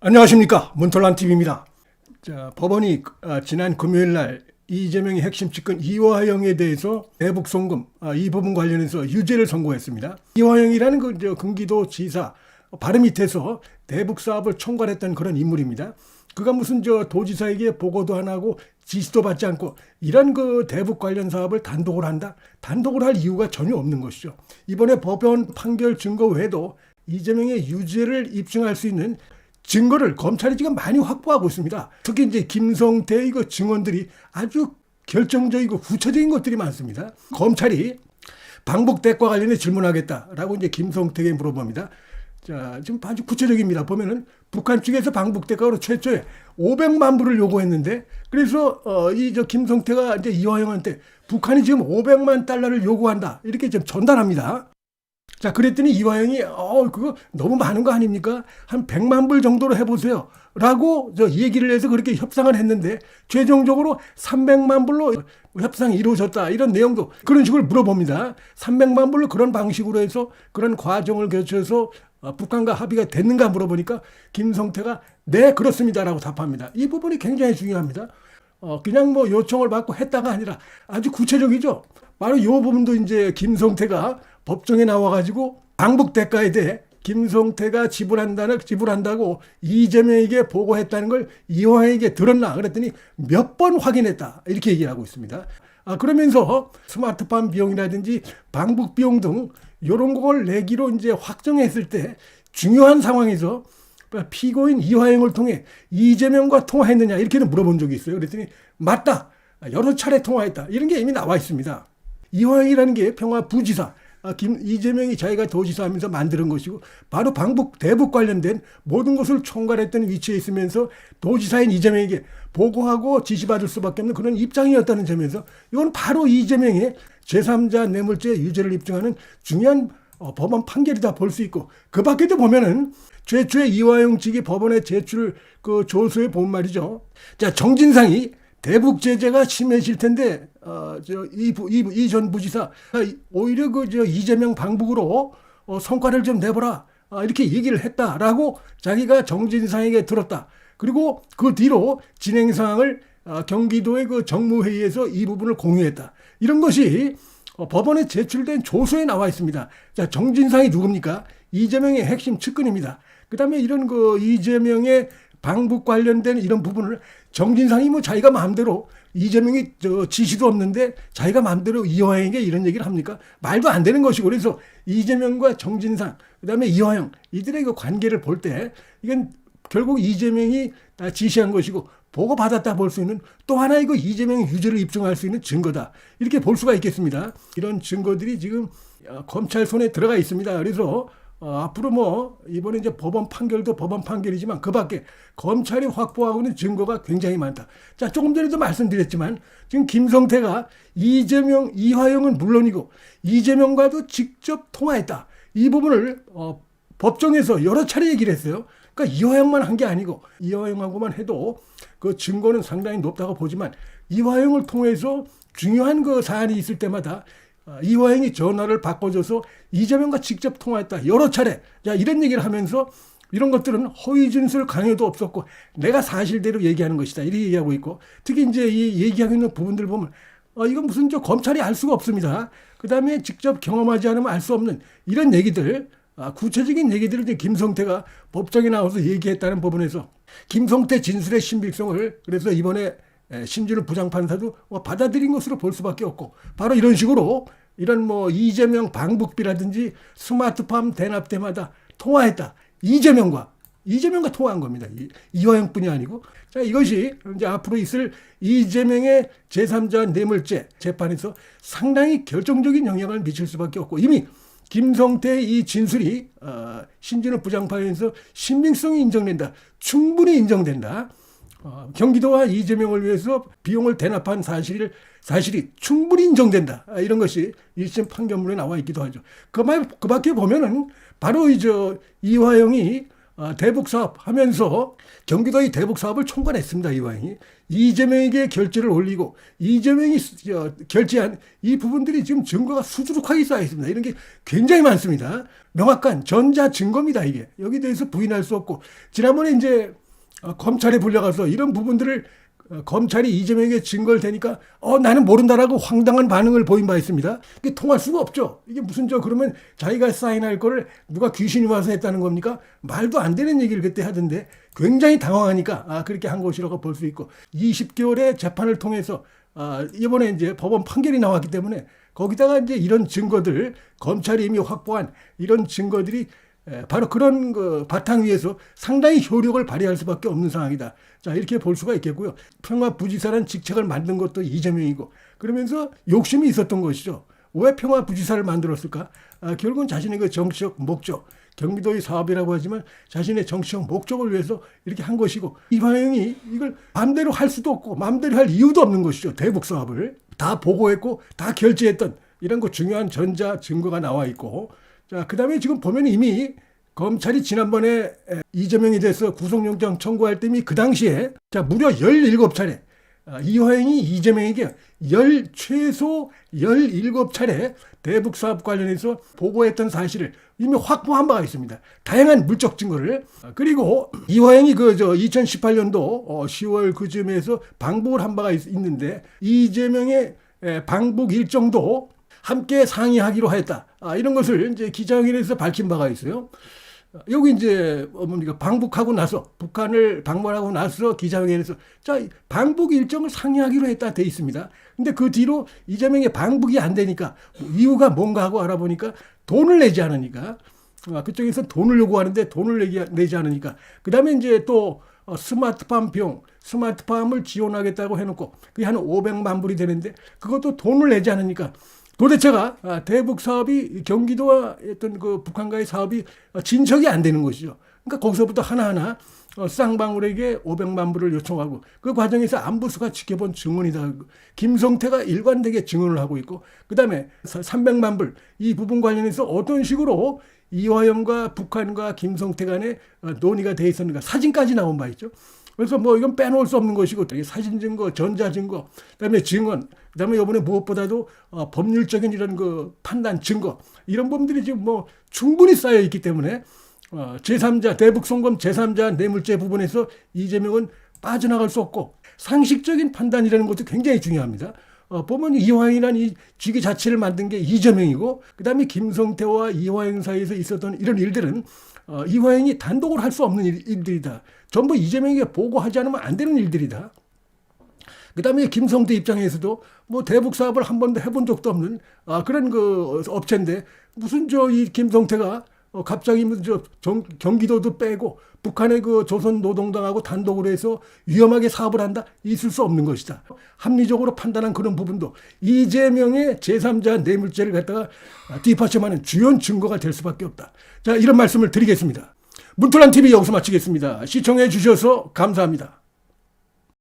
안녕하십니까, 문털란TV입니다. 법원이 지난 금요일 날 이재명의 핵심 측근 이화영에 대해서 대북 송금 이 부분 관련해서 유죄를 선고했습니다. 이화영이라는 경기도 지사 바로 밑에서 대북 사업을 총괄했던 그런 인물입니다. 그가 무슨 도지사에게 보고도 안 하고 지시도 받지 않고 이런 대북 관련 사업을 단독을 한다? 단독을 할 이유가 전혀 없는 것이죠. 이번에 법원 판결 증거 외에도 이재명의 유죄를 입증할 수 있는 증거를 검찰이 지금 많이 확보하고 있습니다. 특히 이제 김성태의 증언들이 아주 결정적이고 구체적인 것들이 많습니다. 검찰이 방북 대과 관련해 질문하겠다라고 이제 김성태에게 물어봅니다. 지금 아주 구체적입니다. 보면은 북한 측에서 방북 대가로 최초에 500만 불을 요구했는데, 그래서 김성태가 이제 이화영한테 북한이 지금 500만 달러를 요구한다 이렇게 좀 전달합니다. 그랬더니 이화영이 그거 너무 많은 거 아닙니까? 한 100만 불 정도로 해보세요 라고 얘기를 해서 그렇게 협상을 했는데, 최종적으로 300만 불로 협상이 이루어졌다 이런 내용도 그런 식으로 물어봅니다. 300만 불로 그런 방식으로 해서 그런 과정을 거쳐서 북한과 합의가 됐는가 물어보니까 김성태가 네 그렇습니다 라고 답합니다. 이 부분이 굉장히 중요합니다. 그냥 요청을 받고 했다가 아니라 아주 구체적이죠. 바로 이 부분도 이제 김성태가 법정에 나와가지고 방북 대가에 대해 김성태가 지불한다고 이재명에게 보고했다는 걸 이화영에게 들었나 그랬더니 몇 번 확인했다 이렇게 얘기를 하고 있습니다. 그러면서 스마트폰 비용이라든지 방북 비용 등 이런 걸 내기로 이제 확정했을 때 중요한 상황에서 피고인 이화영을 통해 이재명과 통화했느냐 이렇게는 물어본 적이 있어요. 그랬더니 맞다, 여러 차례 통화했다 이런 게 이미 나와 있습니다. 이화영이라는 게 평화부지사, 이재명이 자기가 도지사하면서 만드는 것이고, 바로 대북 관련된 모든 것을 총괄했던 위치에 있으면서 도지사인 이재명에게 보고하고 지시받을 수밖에 없는 그런 입장이었다는 점에서 이건 바로 이재명의 제3자 뇌물죄 유죄를 입증하는 중요한 법원 판결이다 볼 수 있고, 그 밖에도 보면은 최초의 이화영 측이 법원에 제출 조서에 본 말이죠. 정진상이 대북 제재가 심해질 텐데 이 전 부지사 오히려 이재명 방북으로 성과를 좀 내보라 이렇게 얘기를 했다라고 자기가 정진상에게 들었다. 그리고 그 뒤로 진행 상황을 경기도의 정무회의에서 이 부분을 공유했다. 이런 것이 법원에 제출된 조서에 나와 있습니다. 정진상이 누굽니까? 이재명의 핵심 측근입니다. 그다음에 이런 이재명의 방북 관련된 이런 부분을 정진상이 자기가 마음대로, 이재명이 지시도 없는데 자기가 마음대로 이화영에게 이런 얘기를 합니까? 말도 안 되는 것이고, 그래서 이재명과 정진상 그다음에 이화영 이들의 관계를 볼 때 이건 결국 이재명이 지시한 것이고 보고받았다 볼 수 있는 또 하나의 이재명의 유죄를 입증할 수 있는 증거다 이렇게 볼 수가 있겠습니다. 이런 증거들이 지금 검찰 손에 들어가 있습니다. 그래서 앞으로 이번에 이제 법원 판결도 법원 판결이지만 그 밖에 검찰이 확보하고 있는 증거가 굉장히 많다. 조금 전에도 말씀드렸지만 지금 김성태가 이화영은 물론이고 이재명과도 직접 통화했다. 이 부분을 법정에서 여러 차례 얘기를 했어요. 그러니까 이화영만 한 게 아니고 이화영하고만 해도 그 증거는 상당히 높다고 보지만, 이화영을 통해서 중요한 사안이 있을 때마다 이화영이 전화를 바꿔줘서 이재명과 직접 통화했다. 여러 차례. 이런 얘기를 하면서 이런 것들은 허위 진술 강요도 없었고 내가 사실대로 얘기하는 것이다. 이렇게 얘기하고 있고, 특히 이제 이 얘기하고 있는 부분들 보면 이건 무슨 검찰이 알 수가 없습니다. 그 다음에 직접 경험하지 않으면 알 수 없는 이런 얘기들, 구체적인 얘기들을 이제 김성태가 법정에 나와서 얘기했다는 부분에서 김성태 진술의 신빙성을 그래서 이번에 심준호 부장판사도 받아들인 것으로 볼 수밖에 없고, 바로 이런 식으로 이런 이재명 방북비라든지 스마트팜 대납 때마다 통화했다. 이재명과 통화한 겁니다. 이화영뿐이 아니고. 이것이 이제 앞으로 있을 이재명의 제3자 뇌물죄 재판에서 상당히 결정적인 영향을 미칠 수밖에 없고, 이미 김성태의 이 진술이 신진호 부장판에서 신빙성이 인정된다. 충분히 인정된다. 경기도와 이재명을 위해서 비용을 대납한 사실이 충분히 인정된다. 이런 것이 1심 판결문에 나와 있기도 하죠. 그 밖에 보면은 바로 이화영이 대북 사업 하면서 경기도의 대북 사업을 총괄했습니다. 이화영이. 이재명에게 결제를 올리고 이재명이 결제한 이 부분들이 지금 증거가 수두룩하게 쌓여 있습니다. 이런 게 굉장히 많습니다. 명확한 전자 증거입니다. 이게. 여기 대해서 부인할 수 없고 지난번에 이제 검찰에 불려가서 이런 부분들을 검찰이 이재명에게 증거를 대니까 나는 모른다라고 황당한 반응을 보인 바 있습니다. 이게 통할 수가 없죠. 이게 무슨 그러면 자기가 사인할 거를 누가 귀신이 와서 했다는 겁니까? 말도 안 되는 얘기를 그때 하던데 굉장히 당황하니까 그렇게 한 것이라고 볼 수 있고 20개월의 재판을 통해서 이번에 이제 법원 판결이 나왔기 때문에 거기다가 이제 이런 증거들 검찰이 이미 확보한 이런 증거들이 바로 그런 바탕 위에서 상당히 효력을 발휘할 수밖에 없는 상황이다. 자, 이렇게 볼 수가 있겠고요. 평화부지사라는 직책을 만든 것도 이재명이고 그러면서 욕심이 있었던 것이죠. 왜 평화부지사를 만들었을까? 결국은 자신의 그 정치적 목적, 경기도의 사업이라고 하지만 자신의 정치적 목적을 위해서 이렇게 한 것이고 이화영이 이걸 마음대로 할 수도 없고 마음대로 할 이유도 없는 것이죠. 대북 사업을 다 보고했고 다 결제했던 이런 거 중요한 전자 증거가 나와 있고 자, 그 다음에 지금 보면 이미 검찰이 지난번에 이재명에 대해서 구속영장 청구할 때 이미 그 당시에 무려 17차례 이화영이 이재명에게 최소 17차례 대북 사업 관련해서 보고했던 사실을 이미 확보한 바가 있습니다. 다양한 물적 증거를. 그리고 이화영이 2018년도 10월 그쯤에서 방북을 한 바가 있는데 이재명의 방북 일정도 함께 상의하기로 했다. 이런 것을 이제 기자회견에서 밝힌 바가 있어요. 여기 이제 방북하고 나서 북한을 방문하고 나서 기자회견에서 방북 일정을 상의하기로 했다 돼 있습니다. 근데 그 뒤로 이재명의 방북이 안 되니까 이유가 뭔가 하고 알아보니까 돈을 내지 않으니까 그쪽에서 돈을 요구하는데 돈을 내지 않으니까 그다음에 이제 또 스마트팜을 지원하겠다고 해놓고 그게 한 500만 불이 되는데 그것도 돈을 내지 않으니까 도대체가 대북 사업이 경기도와 어떤 그 북한과의 사업이 진척이 안 되는 것이죠. 그러니까 거기서부터 하나하나 쌍방울에게 500만 불을 요청하고 그 과정에서 안보수가 지켜본 증언이다. 김성태가 일관되게 증언을 하고 있고 그다음에 300만 불 이 부분 관련해서 어떤 식으로 이화영과 북한과 김성태 간에 논의가 돼 있었는가 사진까지 나온 바 있죠. 그래서 이건 빼놓을 수 없는 것이고 사진 증거, 전자 증거, 그다음에 증언, 그다음에 이번에 무엇보다도 법률적인 이런 판단 증거 이런 부분들이 지금 충분히 쌓여 있기 때문에 제3자 대북 송금 제3자 뇌물죄 부분에서 이재명은 빠져나갈 수 없고 상식적인 판단이라는 것도 굉장히 중요합니다. 보면 이화영이라는 이 쥐기 자체를 만든 게 이재명이고 그다음에 김성태와 이화영 사이에서 있었던 이런 일들은 이화영이 단독으로 할 수 없는 일들이다. 전부 이재명에게 보고하지 않으면 안 되는 일들이다. 그다음에 김성태 입장에서도 대북 사업을 한 번도 해본 적도 없는 그런 업체인데 무슨 이 김성태가 갑자기 경기도도 빼고 북한의 조선노동당하고 단독으로 해서 위험하게 사업을 한다? 있을 수 없는 것이다. 합리적으로 판단한 그런 부분도 이재명의 제3자 뇌물죄를 갖다가 뒷받침하는 주요 증거가 될 수밖에 없다. 자, 이런 말씀을 드리겠습니다. 문틀란TV 여기서 마치겠습니다. 시청해 주셔서 감사합니다.